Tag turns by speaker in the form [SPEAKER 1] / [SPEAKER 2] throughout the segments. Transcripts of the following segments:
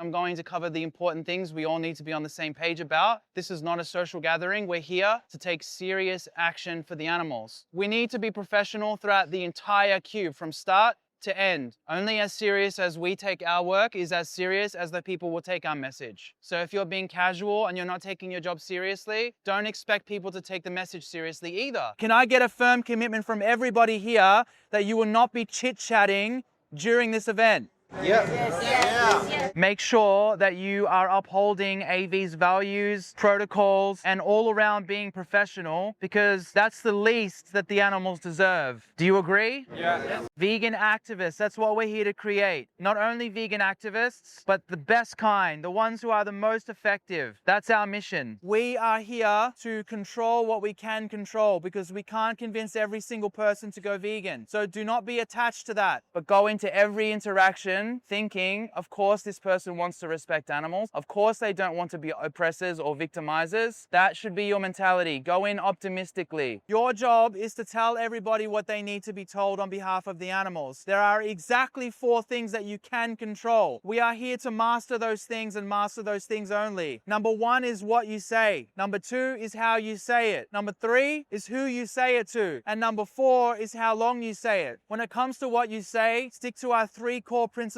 [SPEAKER 1] I'm going to cover the important things we all need to be on the same page about. This is not a social gathering. We're here to take serious action for the animals. We need to be professional throughout the entire cube from start to end. Only as serious as we take our work is as serious as the people will take our message. So if you're being casual and you're not taking your job seriously, don't expect people to take the message seriously either. Can I get a firm commitment from everybody here that you will not be chit-chatting during this event?
[SPEAKER 2] Yep.
[SPEAKER 3] Yes.
[SPEAKER 1] Make sure that you are upholding AV's values, protocols, and all around being professional, because that's the least that the animals deserve. Do you agree?
[SPEAKER 2] Yeah.
[SPEAKER 1] Vegan activists, that's what we're here to create. Not only vegan activists, but the best kind, the ones who are the most effective. That's our mission. We are here to control what we can control, because we can't convince every single person to go vegan. So do not be attached to that, but go into every interaction thinking, of course, this person wants to respect animals. Of course, they don't want to be oppressors or victimizers. That should be your mentality. Go in optimistically. Your job is to tell everybody what they need to be told on behalf of the animals. There are exactly 4 things that you can control. We are here to master those things and master those things only. Number 1 is what you say. Number 2 is how you say it. Number 3 is who you say it to. And number 4 is how long you say it. When it comes to what you say, stick to our 3 core principles.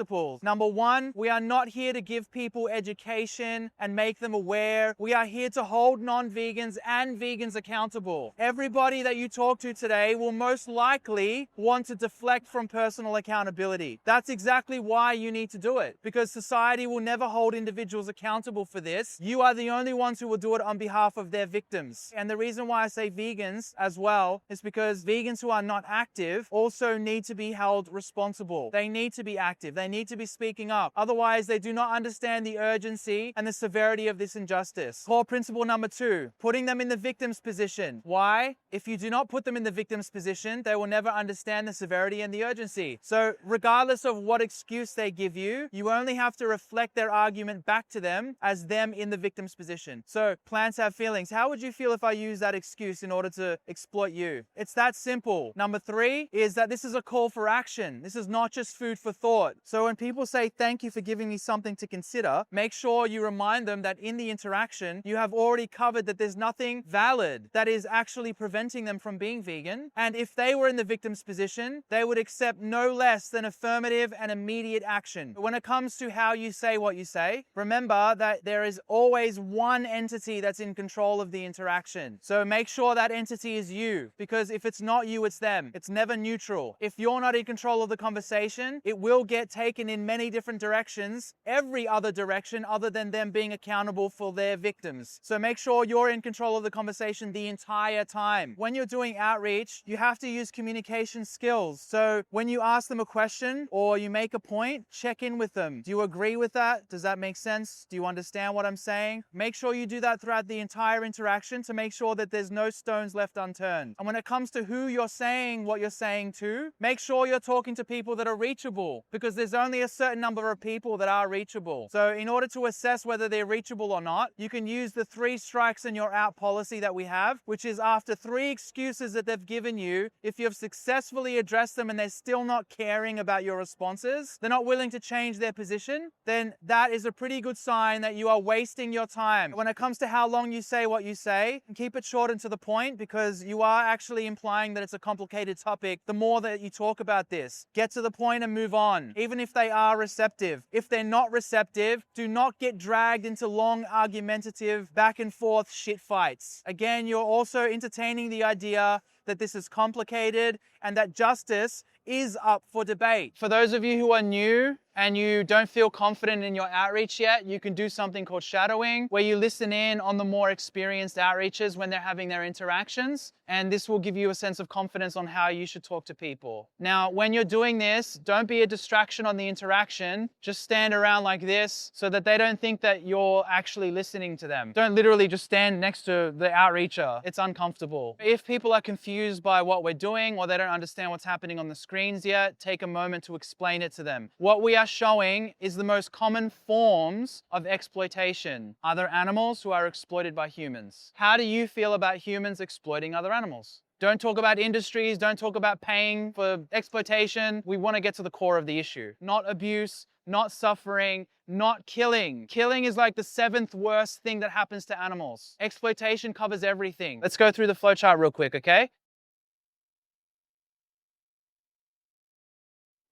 [SPEAKER 1] Number 1, we are not here to give people education and make them aware. We are here to hold non-vegans and vegans accountable. Everybody that you talk to today will most likely want to deflect from personal accountability. That's exactly why you need to do it, because society will never hold individuals accountable for this. You are the only ones who will do it on behalf of their victims. And the reason why I say vegans as well is because vegans who are not active also need to be held responsible. They need to be active. They need to be speaking up. Otherwise, they do not understand the urgency and the severity of this injustice. Core principle number 2, putting them in the victim's position. Why? If you do not put them in the victim's position, they will never understand the severity and the urgency. So regardless of what excuse they give you, you only have to reflect their argument back to them as them in the victim's position. So plants have feelings. How would you feel if I use that excuse in order to exploit you? It's that simple. Number 3 is that this is a call for action. This is not just food for thought. So when people say, thank you for giving me something to consider, make sure you remind them that in the interaction, you have already covered that there's nothing valid that is actually preventing them from being vegan. And if they were in the victim's position, they would accept no less than affirmative and immediate action. When it comes to how you say what you say, remember that there is always one entity that's in control of the interaction. So make sure that entity is you, because if it's not you, it's them. It's never neutral. If you're not in control of the conversation, it will get taken in many different directions, every other direction other than them being accountable for their victims. So make sure you're in control of the conversation the entire time. When you're doing outreach, you have to use communication skills. So when you ask them a question or you make a point, check in with them. Do you agree with that? Does that make sense? Do you understand what I'm saying? Make sure you do that throughout the entire interaction to make sure that there's no stones left unturned. And when it comes to who you're saying what you're saying to, make sure you're talking to people that are reachable, because there's only a certain number of people that are reachable. So in order to assess whether they're reachable or not, you can use the 3 strikes and you're out policy that we have, which is after 3 excuses that they've given you, if you've successfully addressed them and they're still not caring about your responses, they're not willing to change their position, then that is a pretty good sign that you are wasting your time. When it comes to how long you say what you say, keep it short and to the point, because you are actually implying that it's a complicated topic the more that you talk about this. Get to the point and move on, even if they are receptive. If they're not receptive, do not get dragged into long argumentative back and forth shit fights. Again, you're also entertaining the idea that this is complicated and that justice is up for debate. For those of you who are new and you don't feel confident in your outreach yet, you can do something called shadowing, where you listen in on the more experienced outreachers when they're having their interactions, and this will give you a sense of confidence on how you should talk to people. Now, when you're doing this, don't be a distraction on the interaction. Just stand around like this so that they don't think that you're actually listening to them. Don't literally just stand next to the outreacher. It's uncomfortable. If people are confused by what we're doing or they don't understand what's happening on the screens yet, take a moment to explain it to them. What we are showing is the most common forms of exploitation. Other animals who are exploited by humans. How do you feel about humans exploiting other animals? Don't talk about industries, don't talk about paying for exploitation. We want to get to the core of the issue. Not abuse, not suffering, not killing. Killing is like the 7th worst thing that happens to animals. Exploitation covers everything. Let's go through the flowchart real quick, okay?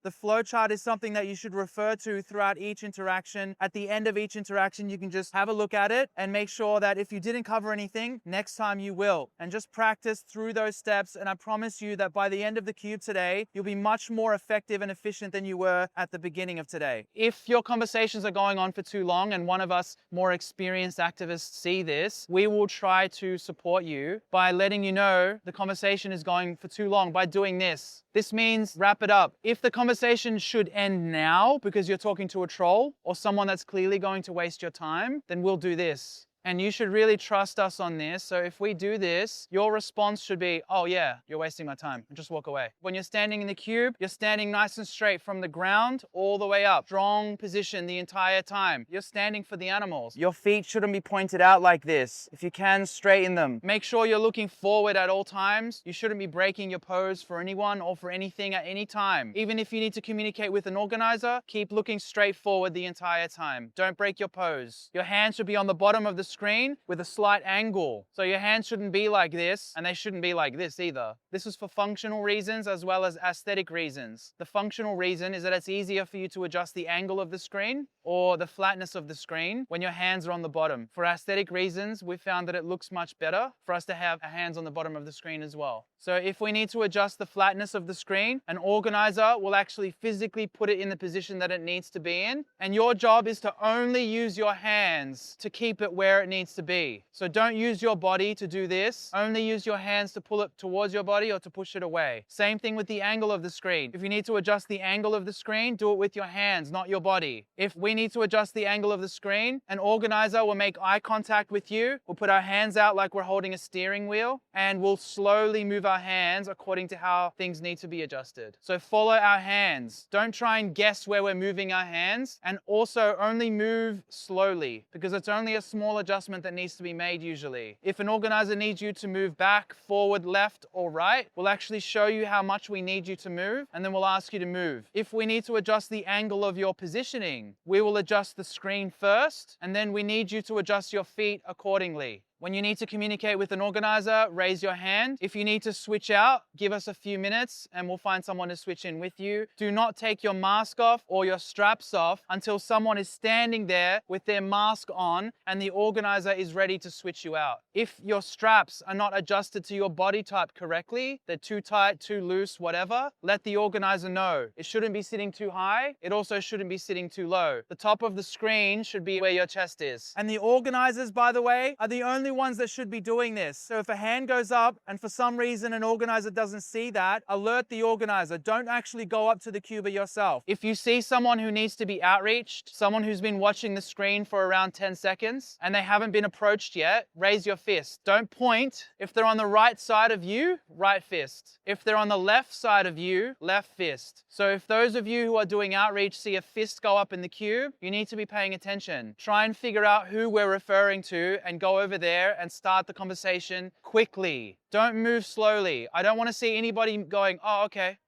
[SPEAKER 1] The flowchart is something that you should refer to throughout each interaction. At the end of each interaction, you can just have a look at it and make sure that if you didn't cover anything, next time you will. And just practice through those steps. And I promise you that by the end of the cube today, you'll be much more effective and efficient than you were at the beginning of today. If your conversations are going on for too long and one of us more experienced activists see this, we will try to support you by letting you know the conversation is going for too long by doing this. This means wrap it up. If the conversation should end now because you're talking to a troll or someone that's clearly going to waste your time, then we'll do this. And you should really trust us on this. So if we do this, your response should be, oh yeah, you're wasting my time, and just walk away. When you're standing in the cube, you're standing nice and straight from the ground all the way up. Strong position the entire time. You're standing for the animals. Your feet shouldn't be pointed out like this. If you can, straighten them. Make sure you're looking forward at all times. You shouldn't be breaking your pose for anyone or for anything at any time. Even if you need to communicate with an organizer, keep looking straight forward the entire time. Don't break your pose. Your hands should be on the bottom of the screen with a slight angle. So your hands shouldn't be like this, and they shouldn't be like this either. This is for functional reasons as well as aesthetic reasons. The functional reason is that it's easier for you to adjust the angle of the screen or the flatness of the screen when your hands are on the bottom. For aesthetic reasons, we found that it looks much better for us to have our hands on the bottom of the screen as well. So if we need to adjust the flatness of the screen, an organizer will actually physically put it in the position that it needs to be in. And your job is to only use your hands to keep it where it needs to be. So don't use your body to do this. Only use your hands to pull it towards your body or to push it away. Same thing with the angle of the screen. If you need to adjust the angle of the screen, do it with your hands, not your body. If we need to adjust the angle of the screen, an organizer will make eye contact with you. We'll put our hands out like we're holding a steering wheel, and we'll slowly move our hands according to how things need to be adjusted. So follow our hands. Don't try and guess where we're moving our hands, and also only move slowly because it's only a small adjustment that needs to be made usually. If an organizer needs you to move back, forward, left, or right, we'll actually show you how much we need you to move, and then we'll ask you to move. If we need to adjust the angle of your positioning, we will adjust the screen first, and then we need you to adjust your feet accordingly. When you need to communicate with an organizer, raise your hand. If you need to switch out, give us a few minutes and we'll find someone to switch in with you. Do not take your mask off or your straps off until someone is standing there with their mask on and the organizer is ready to switch you out. If your straps are not adjusted to your body type correctly, they're too tight, too loose, whatever, let the organizer know. It shouldn't be sitting too high. It also shouldn't be sitting too low. The top of the screen should be where your chest is. And the organizers, by the way, are the only ones that should be doing this. So if a hand goes up and for some reason an organizer doesn't see that, alert the organizer. Don't actually go up to the cuba yourself. If you see someone who needs to be outreached, someone who's been watching the screen for around 10 seconds and they haven't been approached yet, raise your fist. Don't point. If they're on the right side of you, right fist. If they're on the left side of you, left fist. So if those of you who are doing outreach see a fist go up in the cube, you need to be paying attention. Try and figure out who we're referring to and go over there and start the conversation quickly. Don't move slowly. I don't want to see anybody going, oh, okay.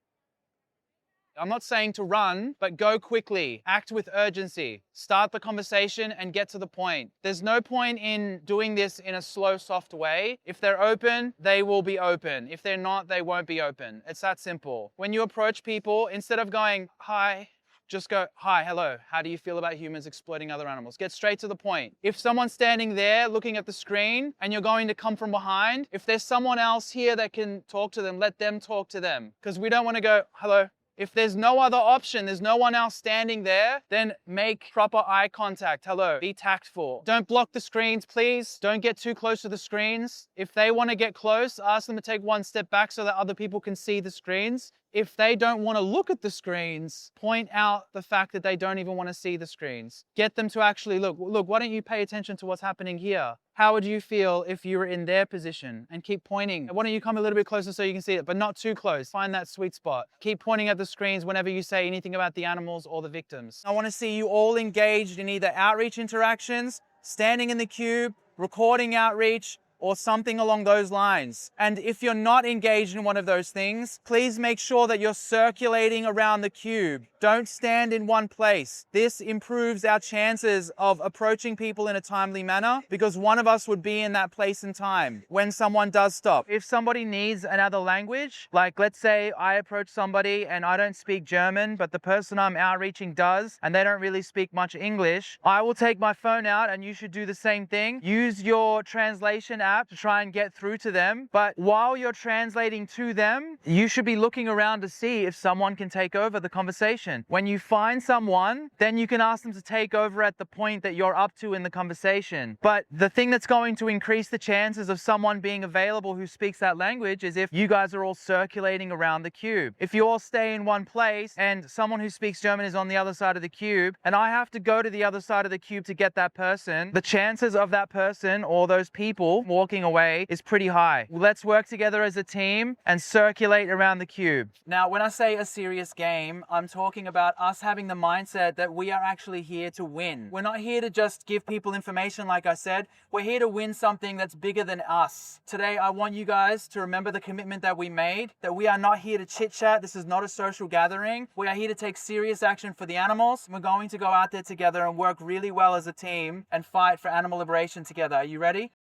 [SPEAKER 1] I'm not saying to run, but go quickly. Act with urgency. Start the conversation and get to the point. There's no point in doing this in a slow, soft way. If they're open, they will be open. If they're not, they won't be open. It's that simple. When you approach people, instead of going, hi, just go, hi, hello, how do you feel about humans exploiting other animals? Get straight to the point. If someone's standing there looking at the screen and you're going to come from behind, if there's someone else here that can talk to them, let them talk to them. Because we don't want to go, hello. If there's no other option, there's no one else standing there, then make proper eye contact. Hello, be tactful. Don't block the screens, please. Don't get too close to the screens. If they want to get close, ask them to take one step back so that other people can see the screens. If they don't want to look at the screens, point out the fact that they don't even want to see the screens. Get them to actually look, why don't you pay attention to what's happening here? How would you feel if you were in their position? And keep pointing. Why don't you come a little bit closer so you can see it, but not too close. Find that sweet spot. Keep pointing at the screens whenever you say anything about the animals or the victims. I want to see you all engaged in either outreach interactions, standing in the cube, recording outreach, or something along those lines. And if you're not engaged in one of those things, please make sure that you're circulating around the cube. Don't stand in one place. This improves our chances of approaching people in a timely manner, because one of us would be in that place and time when someone does stop. If somebody needs another language, like let's say I approach somebody and I don't speak German, but the person I'm outreaching does, and they don't really speak much English, I will take my phone out, and you should do the same thing. Use your translation app to try and get through to them. But while you're translating to them, you should be looking around to see if someone can take over the conversation. When you find someone, then you can ask them to take over at the point that you're up to in the conversation. But the thing that's going to increase the chances of someone being available who speaks that language is if you guys are all circulating around the cube. If you all stay in one place and someone who speaks German is on the other side of the cube, and I have to go to the other side of the cube to get that person, the chances of that person or those people walking away is pretty high. Let's work together as a team and circulate around the cube. Now, when I say a serious game, I'm talking about us having the mindset that we are actually here to win. We're not here to just give people information, like I said. We're here to win something that's bigger than us. Today, I want you guys to remember the commitment that we made, that we are not here to chit-chat. This is not a social gathering. We are here to take serious action for the animals. We're going to go out there together and work really well as a team and fight for animal liberation together. Are you ready?